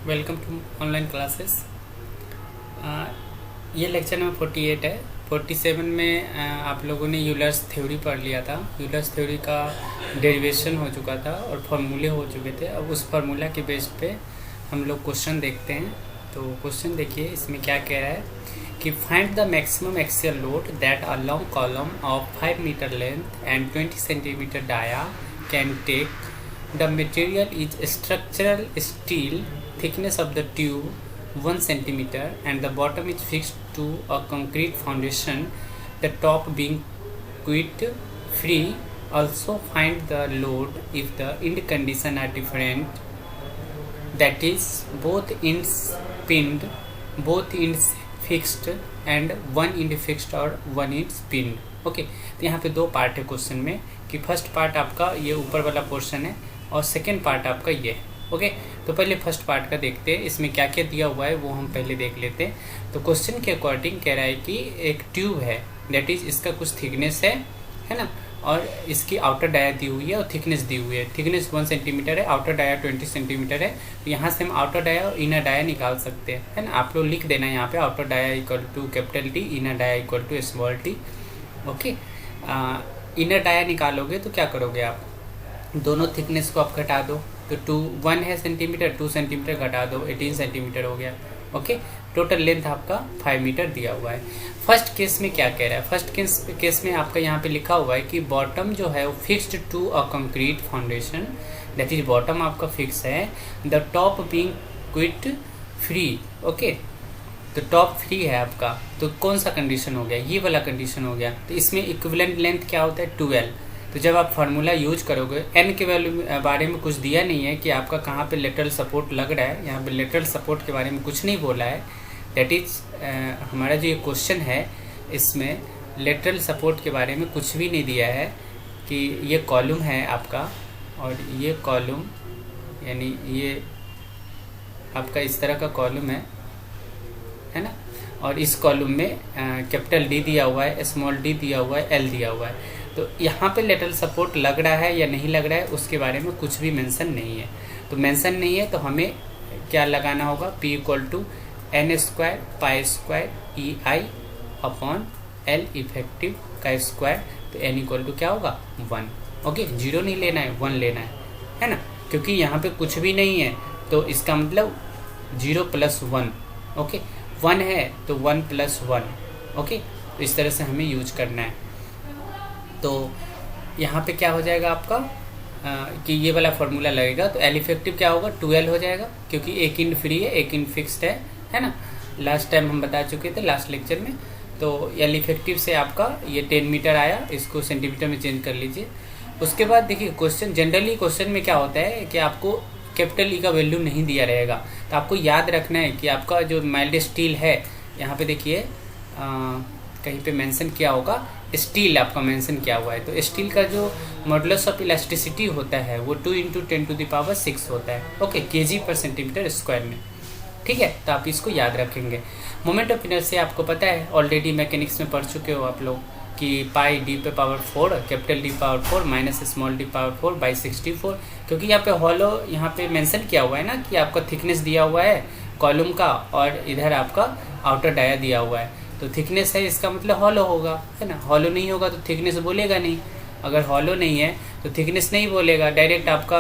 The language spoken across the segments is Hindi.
Welcome to online classes. ये लेक्चर नंबर 48 है। 47 में आप लोगों ने यूलर्स थ्योरी पढ़ लिया था। यूलर्स थ्योरी का डेरिवेशन हो चुका था और फार्मूले हो चुके थे। अब उस फार्मूला के बेस पे हम लोग क्वेश्चन देखते हैं। तो क्वेश्चन देखिए, इसमें क्या कह रहा है कि find the maximum axial load that a long column of 5 metre length and 20 centimetre dia can take. The material is structural steel, thickness of the tube 1 centimeter, and the bottom is fixed to a concrete foundation, the top being quite free. Also find the load if the end condition are different, that is both ends pinned, both ends fixed, and one end fixed और one end pinned। ओके, तो यहाँ पे दो पार्ट है क्वेश्चन में कि फर्स्ट पार्ट आपका ये ऊपर वाला पोर्शन है और सेकेंड पार्ट आपका ये है। ओके, तो पहले फर्स्ट पार्ट का देखते हैं, इसमें क्या क्या दिया हुआ है वो हम पहले देख लेते हैं। तो क्वेश्चन के अकॉर्डिंग कह रहा है कि एक ट्यूब है, दैट इज इसका कुछ थिकनेस है ना, और इसकी आउटर डाया दी हुई है और थिकनेस दी हुई है। थिकनेस 1 सेंटीमीटर है, आउटर डाया 20 सेंटीमीटर है। तो यहाँ से हम आउटर डाया और इनर डाया निकाल सकते हैं, है ना। आप लोग लिख देना यहाँ पे outer dia equal to capital T, inner dia equal to small t. Okay, inner dia निकालोगे तो क्या करोगे आप, दोनों थिकनेस को आप घटा दो। तो 1 है सेंटीमीटर, 2 सेंटीमीटर घटा दो, 18 सेंटीमीटर हो गया। ओके, टोटल लेंथ आपका 5 मीटर दिया हुआ है। फर्स्ट केस में क्या कह रहा है, फर्स्ट केस में आपका यहाँ पे लिखा हुआ है कि बॉटम जो है वो fixed to a concrete foundation, that is bottom आपका फिक्स है, the top being quite free. Okay, तो टॉप फ्री है आपका, तो कौन सा कंडीशन हो गया, ये वाला कंडीशन हो गया। तो इसमें इक्विवेलेंट लेंथ क्या होता है, 12। तो जब आप फार्मूला यूज करोगे, एन के वैल्यू बारे में कुछ दिया नहीं है कि आपका कहाँ पे लेटरल सपोर्ट लग रहा है, यहाँ पे लेटरल सपोर्ट के बारे में कुछ नहीं बोला है। दैट इज हमारा जो ये क्वेश्चन है इसमें लेटरल सपोर्ट के बारे में कुछ भी नहीं दिया है कि ये कॉलम है आपका और ये कॉलम, यानी ये आपका इस तरह का कॉलम है ना, और इस कॉलम में कैपिटल डी दिया हुआ है, स्मॉल डी दिया हुआ है, एल दिया हुआ है। तो यहाँ पे लेटरल सपोर्ट लग रहा है या नहीं लग रहा है उसके बारे में कुछ भी मेंशन नहीं है। तो मेंशन नहीं है तो हमें क्या लगाना होगा, P equal to n square pi square E I upon L effective का स्क्वायर। तो एन इक्वल टू क्या होगा, 1। ओके, 0 नहीं लेना है, 1 लेना है ना, क्योंकि यहाँ पे कुछ भी नहीं है। तो इसका मतलब 0 प्लस 1। ओके, 1 है तो 1 प्लस 1। ओके, तो इस तरह से हमें यूज करना है। तो यहाँ पे क्या हो जाएगा आपका कि ये वाला फार्मूला लगेगा तो एल इफेक्टिव क्या होगा, 12 हो जाएगा, क्योंकि एक इंड फ्री है, एक इंड फिक्स्ड है ना। लास्ट टाइम हम बता चुके थे लास्ट लेक्चर में। तो एल इफेक्टिव से आपका ये 10 मीटर आया, इसको सेंटीमीटर में चेंज कर लीजिए। उसके बाद देखिए क्वेश्चन, जनरली क्वेश्चन में क्या होता है कि आपको कैपिटल ई का वैल्यू नहीं दिया रहेगा। तो आपको याद रखना है कि आपका जो माइल्ड स्टील है, यहाँ पे देखिए कहीं पे मेंशन किया होगा, स्टील आपका मेंशन किया हुआ है। तो स्टील का जो मॉडुलस ऑफ इलास्टिसिटी होता है वो 2 × 10⁶ होता है। ओके, केजी पर सेंटीमीटर स्क्वायर में। ठीक है, तो आप इसको याद रखेंगे। मोमेंट ऑफ इनर्शिया आपको पता है, ऑलरेडी मैकेनिक्स में पढ़ चुके हो आप लोग कि पाई डी पे power 4 capital D power 4 minus small D power 4 by 64। क्योंकि यहाँ पे हॉलो यहाँ पे मेंशन किया हुआ है ना कि आपका थिकनेस दिया हुआ है कॉलम का और इधर आपका आउटर डाया दिया हुआ है। तो थिकनेस है, इसका मतलब हॉलो होगा, है ना। हॉलो नहीं होगा तो थिकनेस बोलेगा नहीं। अगर हॉलो नहीं है तो थिकनेस नहीं बोलेगा, डायरेक्ट आपका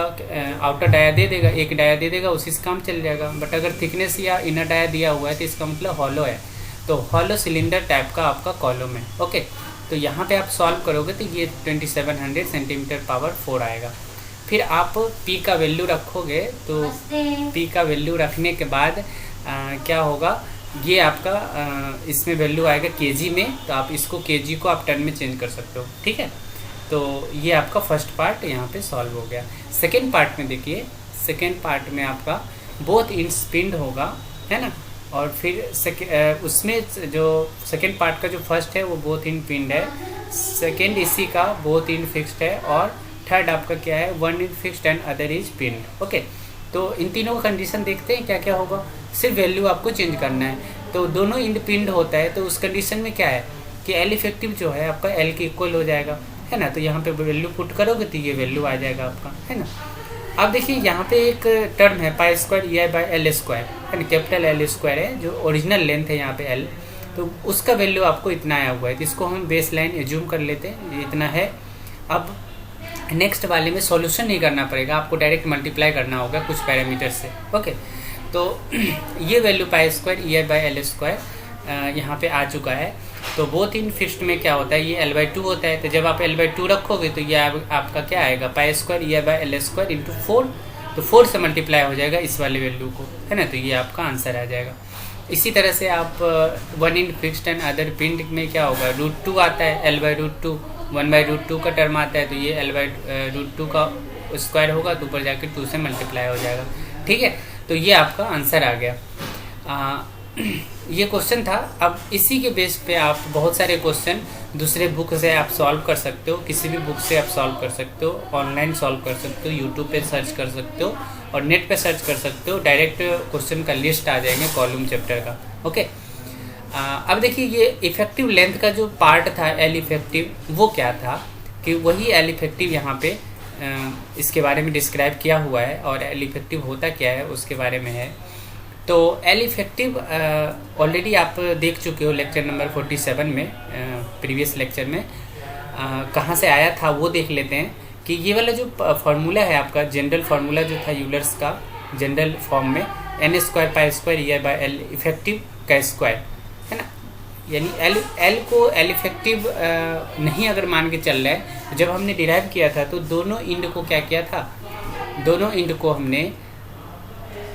आउटर डाया दे देगा, एक डाया दे देगा, उसी से काम चल जाएगा। बट अगर थिकनेस या इनर डाया दिया हुआ है तो इसका मतलब हॉलो है। तो हॉलो सिलेंडर टाइप का आपका कॉलम है। ओके, तो यहाँ पे आप सॉल्व करोगे तो ये 2700 सेंटीमीटर पावर 4 आएगा। फिर आप पी का वैल्यू रखोगे, तो पी का वैल्यू रखने के बाद क्या होगा, ये आपका इसमें वैल्यू आएगा केजी में। तो आप इसको केजी को आप टन में चेंज कर सकते हो। ठीक है, तो ये आपका फर्स्ट पार्ट यहाँ पे सॉल्व हो गया। सेकेंड पार्ट में देखिए, सेकेंड पार्ट में आपका बोथ इंड्स पिन्ड होगा, है ना। और फिर उसमें जो सेकेंड पार्ट का जो फर्स्ट है वो बोथ इंड पिन्ड है, सेकेंड इसी का बोथ इंड फिक्स्ड है, और थर्ड आपका क्या है, 1 end fixed and other is pinned. Okay, तो इन तीनों का कंडीशन देखते हैं क्या क्या होगा, सिर्फ वैल्यू आपको चेंज करना है। तो दोनों इंड पिन्ड होता है, तो उस कंडीशन में क्या है कि एल इफेक्टिव जो है आपका एल के इक्वल हो जाएगा, है ना। तो यहाँ पे वैल्यू पुट करोगे तो ये वैल्यू आ जाएगा आपका, है ना। अब देखिए यहाँ पे एक टर्म है पाई square E I by L square, है ना, कैपिटल एल स्क्वायर है जो ओरिजिनल लेंथ है यहाँ पे एल, तो उसका वैल्यू आपको इतना आया हुआ है, तो इसको हम बेस लाइन एज्यूम कर लेते हैं, ये इतना है। अब नेक्स्ट वाले में सॉल्यूशन नहीं करना पड़ेगा, आपको डायरेक्ट मल्टीप्लाई करना होगा कुछ पैरामीटर से। ओके, तो ये value pi square E I by L square यहाँ पे आ चुका है। तो बोथ इन फिक्स्ड में क्या होता है, ये L/2 होता है, तो जब आप L/2 रखोगे तो ये आपका क्या आएगा, पाई square E I by L square into 4, तो 4 से मल्टीप्लाई हो जाएगा इस वाले वैल्यू को, है ना, तो ये आपका आंसर आ जाएगा। इसी तरह से आप 1 इन फिक्स्ड एंड अदर पिंड में क्या होगा, √2 आता है, L/√2 1/√2 का टर्म आता है, तो ये L/√2 का स्क्वायर होगा तो ऊपर जाके 2 से मल्टीप्लाई हो जाएगा। ठीक है, तो ये आपका आंसर आ गया। ये क्वेश्चन था। अब इसी के बेस पे आप बहुत सारे क्वेश्चन दूसरे बुक से आप सॉल्व कर सकते हो, किसी भी बुक से आप सॉल्व कर सकते हो, ऑनलाइन सॉल्व कर सकते हो, यूट्यूब पे सर्च कर सकते हो और नेट पे सर्च कर सकते हो, डायरेक्ट क्वेश्चन का लिस्ट आ जाएंगे कॉलम चैप्टर का। ओके, अब देखिए ये इफेक्टिव लेंथ का जो पार्ट था एल इफेक्टिव, वो क्या था कि वही एल इफेक्टिव यहाँ पे इसके बारे में डिस्क्राइब किया हुआ है और एल इफेक्टिव होता क्या है उसके बारे में है। तो एल इफेक्टिव ऑलरेडी आप देख चुके हो लेक्चर नंबर 47 में, प्रीवियस लेक्चर में कहाँ से आया था वो देख लेते हैं कि ये वाला जो फार्मूला है आपका, जनरल फार्मूला जो था यूलर्स का जनरल फॉर्म में, n square pi square E I by L effective का स्क्वायर, है ना, यानी एल को एल इफेक्टिव नहीं अगर मान के चल रहा है, जब हमने डिराइव किया था तो दोनों इंड को क्या किया था, दोनों इंड को हमने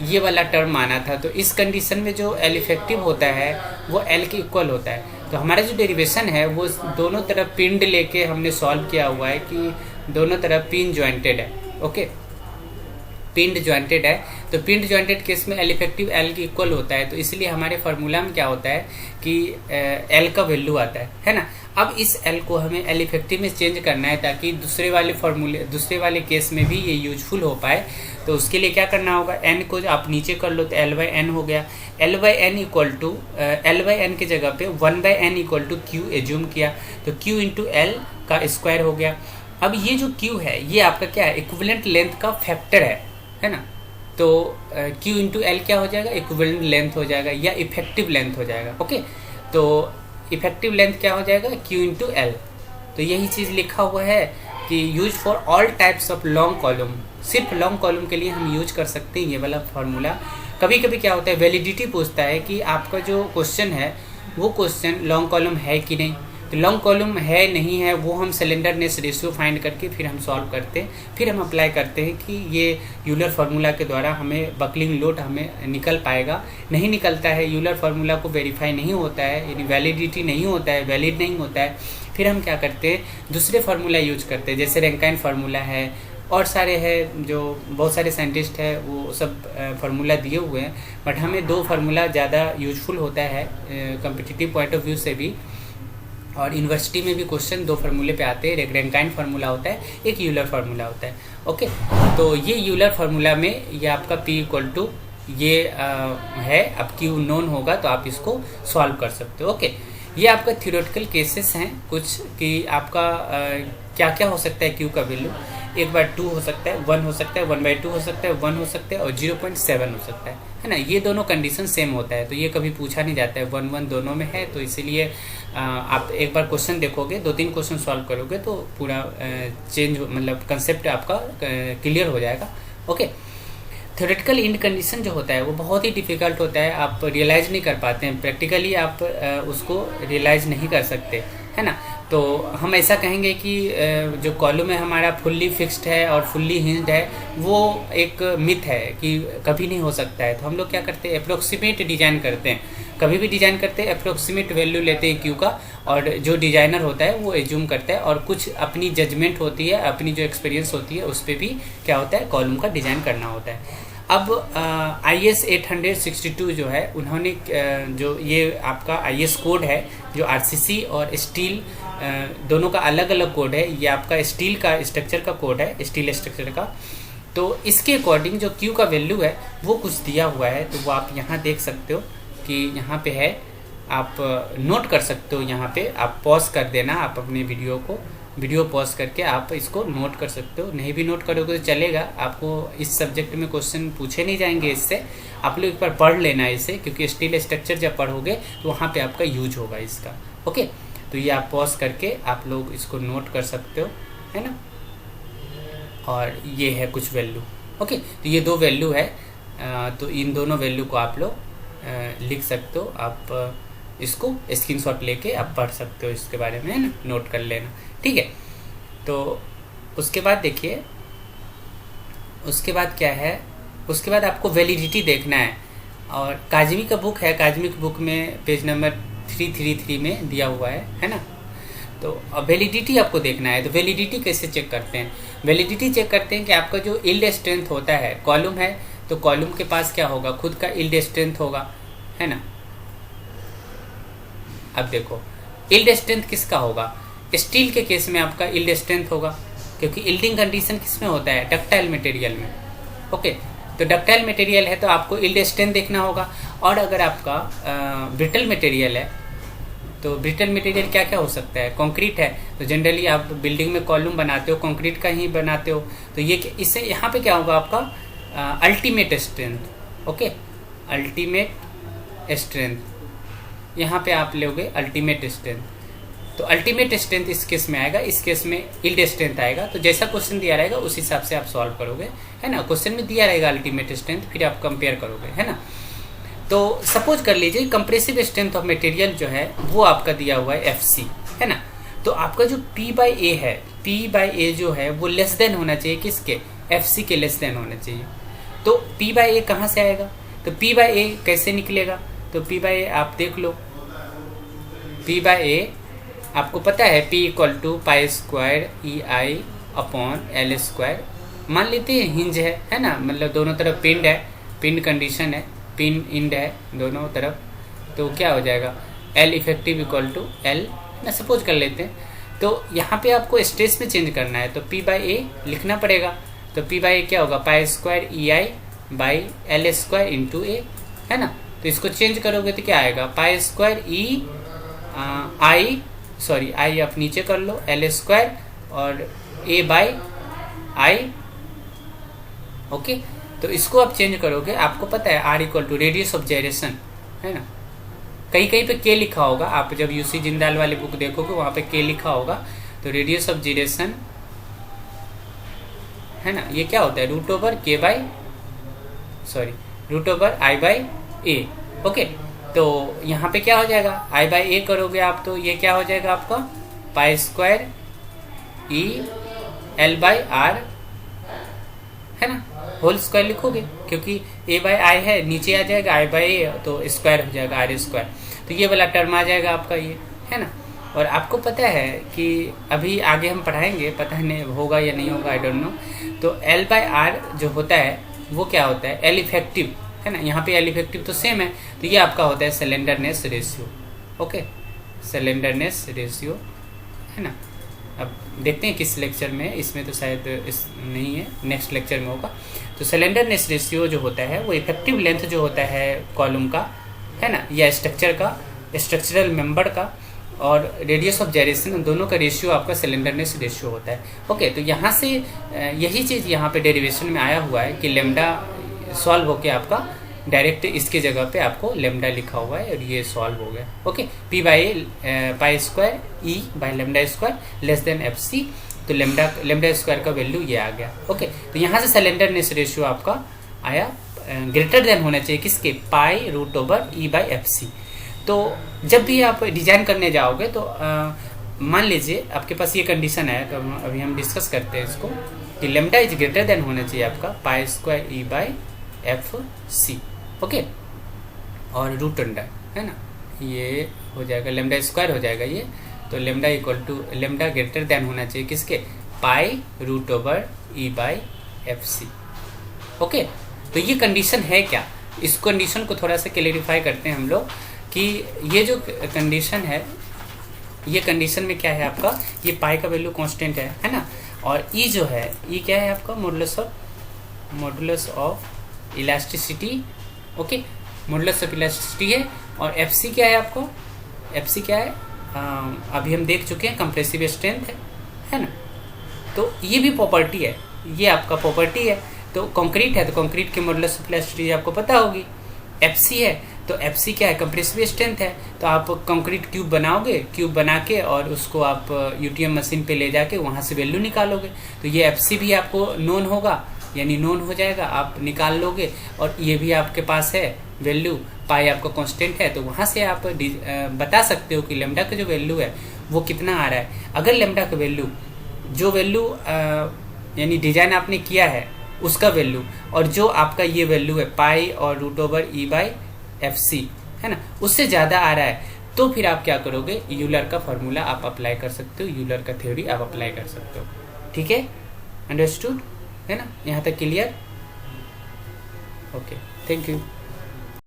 ये वाला टर्म माना था। तो इस कंडीशन में जो एल इफेक्टिव होता है वो एल के इक्वल होता है। तो हमारा जो डेरिवेशन है वो दोनों तरफ पिंड लेके हमने सॉल्व किया हुआ है कि दोनों तरफ पिन जॉइंटेड है। ओके, पिंड जॉइंटेड है, तो पिंड जॉइंटेड केस में एल इफेक्टिव एल के इक्वल होता है, तो इसलिए हमारे फार्मूला में क्या होता है कि एल का वैल्यू आता है ना। अब इस एल को हमें एल इफेक्टिव में चेंज करना है ताकि दूसरे वाले केस में भी ये यूजफुल हो पाए। तो उसके लिए क्या करना होगा, एन को आप नीचे कर लो तो एल बाई एन हो गया, एल बाई एन की जगह पे 1/n equal to Q assume किया, तो क्यू इंटू एल का स्क्वायर हो गया। अब ये जो क्यू है ये आपका क्या है, इक्विवेलेंट लेंथ का फैक्टर है ना। तो क्यू इंटू एल क्या हो जाएगा, इक्विवेलेंट लेंथ हो जाएगा या इफेक्टिव लेंथ हो जाएगा। ओके, तो इफेक्टिव लेंथ क्या हो जाएगा, क्यू इंटू एल। तो यही चीज़ लिखा हुआ है कि use for all types of long column, सिर्फ लॉन्ग कॉलम के लिए हम यूज कर सकते हैं ये वाला फार्मूला। कभी कभी क्या होता है, वैलिडिटी पूछता है कि आपका जो क्वेश्चन है वो क्वेश्चन लॉन्ग कॉलम है कि नहीं, तो लॉन्ग कॉलम है नहीं है वो हम सिलेंडरनेस रेशियो फाइंड करके फिर हम सॉल्व करते हैं, फिर हम अप्लाई करते हैं कि ये यूलर फार्मूला के द्वारा हमें बकलिंग लोड हमें निकल पाएगा। नहीं निकलता है, यूलर फार्मूला को वेरीफाई नहीं होता है, यानी वैलिडिटी नहीं होता है, वैलिड नहीं होता है, फिर हम क्या करते हैं, दूसरे फार्मूला यूज करते हैं, जैसे रैंकाइन फार्मूला है और सारे हैं, जो बहुत सारे साइंटिस्ट हैं वो सब फार्मूला दिए हुए हैं, बट हमें 2 फार्मूला ज़्यादा यूजफुल होता है कम्पिटिटिव पॉइंट ऑफ व्यू से भी, और यूनिवर्सिटी में भी क्वेश्चन 2 फार्मूले पे आते हैं, एक रैंकाइन फार्मूला होता है, एक यूलर फार्मूला होता है। ओके, तो ये यूलर फार्मूला में ये आपका P इक्वल टू ये है, अब Q नोन होगा तो आप इसको सॉल्व कर सकते हो। ओके, ये आपका थ्योरेटिकल केसेस हैं कुछ कि आपका क्या क्या हो सकता है Q का वैल्यू, 1/2 हो सकता है, 1 हो सकता है, 1/2 हो सकता है, 1 हो सकता है और 0.7 हो सकता है ना। ये दोनों कंडीशन सेम होता है, तो ये कभी पूछा नहीं जाता है, 1 दोनों में है, तो इसीलिए आप एक बार क्वेश्चन देखोगे, 2-3 क्वेश्चन सॉल्व करोगे तो पूरा चेंज मतलब कंसेप्ट आपका क्लियर हो जाएगा। ओके, थ्योरेटिकल इंड कंडीशन जो होता है वो बहुत ही डिफ़िकल्ट होता है, आप रियलाइज़ नहीं कर पाते हैं, प्रैक्टिकली आप उसको रियलाइज़ नहीं कर सकते, है ना। तो हम ऐसा कहेंगे कि जो कॉलम है हमारा फुल्ली फिक्स्ड है और फुल्ली हिंज्ड है, वो एक मिथ है कि कभी नहीं हो सकता है। तो हम लोग क्या करते हैं, अप्रोक्सीमेट डिज़ाइन करते हैं, कभी भी डिज़ाइन करते हैं अप्रोक्सीमेट वैल्यू लेते हैं क्यू का, और जो डिज़ाइनर होता है वो एज्यूम करता है और कुछ अपनी जजमेंट होती है, अपनी जो एक्सपीरियंस होती है उस पर भी क्या होता है, कॉलम का डिज़ाइन करना होता है। अब IS 862 जो है उन्होंने जो ये आपका IS कोड है, जो RCC और स्टील दोनों का अलग अलग कोड है, ये आपका स्टील का स्ट्रक्चर का कोड है, स्टील स्ट्रक्चर का। तो इसके अकॉर्डिंग जो Q का वैल्यू है वो कुछ दिया हुआ है, तो वो आप यहाँ देख सकते हो कि यहाँ पे है, आप नोट कर सकते हो, यहाँ पे आप पॉज कर देना आप अपने वीडियो को, वीडियो पॉज करके आप इसको नोट कर सकते हो। नहीं भी नोट करोगे तो चलेगा, आपको इस सब्जेक्ट में क्वेश्चन पूछे नहीं जाएंगे इससे, आप लोग एक बार पढ़ लेना है इसे, क्योंकि स्टील स्ट्रक्चर जब पढ़ोगे तो वहाँ पे आपका यूज होगा इसका। ओके, तो ये आप पॉज करके आप लोग इसको नोट कर सकते हो, है ना। और ये है कुछ वैल्यू। ओके, तो ये 2 वैल्यू है, तो इन दोनों वैल्यू को आप लोग लिख सकते हो। आप इसको स्क्रीनशॉट लेके आप पढ़ सकते हो इसके बारे में, है ना, नोट कर लेना, ठीक है। तो उसके बाद देखिए, उसके बाद क्या है, उसके बाद आपको वैलिडिटी देखना है। और काजमी का बुक है, काजमी की बुक में पेज नंबर 333 में दिया हुआ है ना। तो वैलिडिटी आपको देखना है। तो वैलिडिटी कैसे चेक करते हैं? वैलिडिटी चेक करते हैं कि आपका जो यील्ड स्ट्रेंथ होता है, कॉलम है तो कॉलम के पास क्या होगा, खुद का यील्ड स्ट्रेंथ होगा, है ना। अब देखो यील्ड स्ट्रेंथ किसका होगा, स्टील के केस में आपका यील्ड स्ट्रेंथ होगा, क्योंकि यील्डिंग कंडीशन किस में होता है, डक्टाइल मटेरियल में। ओके, तो डक्टाइल मटेरियल है तो आपको यील्ड स्ट्रेंथ देखना होगा। और अगर आपका ब्रिटल मटेरियल है तो ब्रिटल मटेरियल क्या क्या हो सकता है, कंक्रीट है तो जनरली आप बिल्डिंग में कॉलम बनाते हो, कंक्रीट का ही बनाते हो, तो ये इससे यहाँ पे क्या होगा आपका ultimate strength. Okay, ultimate strength यहाँ पे आप लोगे अल्टीमेट स्ट्रेंथ। तो अल्टीमेट स्ट्रेंथ इस केस में आएगा, इस केस में यील्ड स्ट्रेंथ आएगा। तो जैसा क्वेश्चन दिया रहेगा उस हिसाब से आप सॉल्व करोगे, है ना। क्वेश्चन में दिया रहेगा अल्टीमेट स्ट्रेंथ, फिर आप कंपेयर करोगे, है ना। तो सपोज कर लीजिए कंप्रेसिव स्ट्रेंथ ऑफ मटेरियल जो है वो आपका दिया हुआ है FC, है ना। तो आपका जो P/A है, P/A जो है वो लेस देन होना चाहिए किसके, FC के लेस देन होना चाहिए। तो P/A कहाँ से आएगा, तो P/A कैसे निकलेगा, तो P/A आप देख लो। P/A आपको पता है P = π² EI/L²। मान लेते हैं हिंज है ना, मतलब दोनों तरफ पिंड है, पिंड कंडीशन है, पिन इंड है दोनों तरफ, तो क्या हो जाएगा L इफेक्टिव = L ना, सपोज कर लेते हैं। तो यहाँ पे आपको स्ट्रेस में चेंज करना है तो P/A लिखना पड़ेगा। तो P/A क्या होगा, π² EI/L² × A, है ना। तो इसको चेंज करोगे तो क्या आएगा, π² I आप नीचे कर लो, L² और A/I। ओके, तो इसको आप चेंज करोगे, आपको पता है R = रेडियस ऑफ जाइरेशन, है ना। कहीं कहीं पे K लिखा होगा, आप जब UC जिंदाल वाले बुक देखोगे वहाँ पे K लिखा होगा। तो रेडियस ऑफ जाइरेशन, है ना, ये क्या होता है, √I/A। ओके, तो यहाँ पे क्या हो जाएगा, I/A करोगे आप तो ये क्या हो जाएगा आपका π² EL/R, है ना, होल स्क्वायर लिखोगे, क्योंकि A/I है, नीचे आ जाएगा I/A तो स्क्वायर हो जाएगा R²। तो ये वाला टर्म आ जाएगा आपका ये, है ना। और आपको पता है कि अभी आगे हम पढ़ाएंगे, पता नहीं होगा या नहीं होगा, आई डोंट नो। तो L/R जो होता है वो क्या होता है, L इफेक्टिव, है ना। यहाँ पे L इफेक्टिव तो सेम है, तो ये आपका होता है slenderness ratio. Okay, slenderness ratio, है ना। अब देखते हैं किस लेक्चर में, इसमें तो शायद इस नहीं है, नेक्स्ट लेक्चर में होगा। तो स्लेंडरनेस रेशियो जो होता है वो इफेक्टिव लेंथ जो होता है कॉलम का, है ना, या स्ट्रक्चर का, स्ट्रक्चरल मेंबर का, और रेडियस ऑफ जाइरेशन, दोनों का रेशियो आपका स्लेंडरनेस रेशियो होता है। ओके, तो यहाँ से यही चीज़ यहाँ पे डेरिवेशन में आया हुआ है कि लेमडा सॉल्व होके आपका डायरेक्ट इसके जगह पे आपको लेमडा लिखा हुआ है और ये सॉल्व हो गया। Okay, P/A π² E/λ² less than FC। तो लेमडा² का वैल्यू ये आ गया। ओके, तो यहाँ से स्लेंडरनेस रेशियो आपका आया ग्रेटर देन होना चाहिए किसके, π√E/FC। तो जब भी आप डिजाइन करने जाओगे तो मान लीजिए आपके पास ये कंडीशन है, तो अभी हम डिस्कस करते हैं इसको, कि लेमडा इज ग्रेटर देन होना चाहिए आपका π² E/FC। ओके, और √, है ना, ये हो जाएगा लेमडा² हो जाएगा ये। तो लेमडा ग्रेटर देन होना चाहिए किसके, π√E/FC। ओके, तो ये कंडीशन है क्या, इस कंडीशन को थोड़ा सा क्लेरिफाई करते हैं हम लोग कि ये जो कंडीशन है, ये कंडीशन में क्या है आपका, ये पाई का वैल्यू कांस्टेंट है ना। और ई जो है, ई क्या है आपका, modulus of elasticity. Okay, modulus of elasticity है। और FC क्या है आपको, FC क्या है, अभी हम देख चुके हैं, कंप्रेसिव स्ट्रेंथ है ना। तो ये भी प्रॉपर्टी है, ये आपका प्रॉपर्टी है। तो कंक्रीट है तो कंक्रीट के मॉडुलस ऑफ इलास्टिसिटी आपको पता होगी। एफसी है तो एफसी क्या है, कंप्रेसिव स्ट्रेंथ है। तो आप कंक्रीट क्यूब बनाओगे, क्यूब बना के और उसको आप यूटीएम मशीन पे ले जाके वहाँ से वैल्यू निकालोगे। तो ये एफसी भी आपको नोन होगा, यानी नोन हो जाएगा, आप निकाल लोगे। और ये भी आपके पास है वैल्यू, पाई आपका कांस्टेंट है, तो वहाँ से आप बता सकते हो कि लेमडा का जो वैल्यू है वो कितना आ रहा है। अगर लेमडा का वैल्यू, जो वैल्यू यानी डिजाइन आपने किया है उसका वैल्यू, और जो आपका ये वैल्यू है पाई और √E/FC, है ना, उससे ज़्यादा आ रहा है, तो फिर आप क्या करोगे, यूलर का फॉर्मूला आप अप्लाई कर सकते हो, यूलर का थ्योरी आप अप्लाई कर सकते हो। ठीक है, अंडरस्टूड है ना, यहाँ तक क्लियर? Okay, thank you.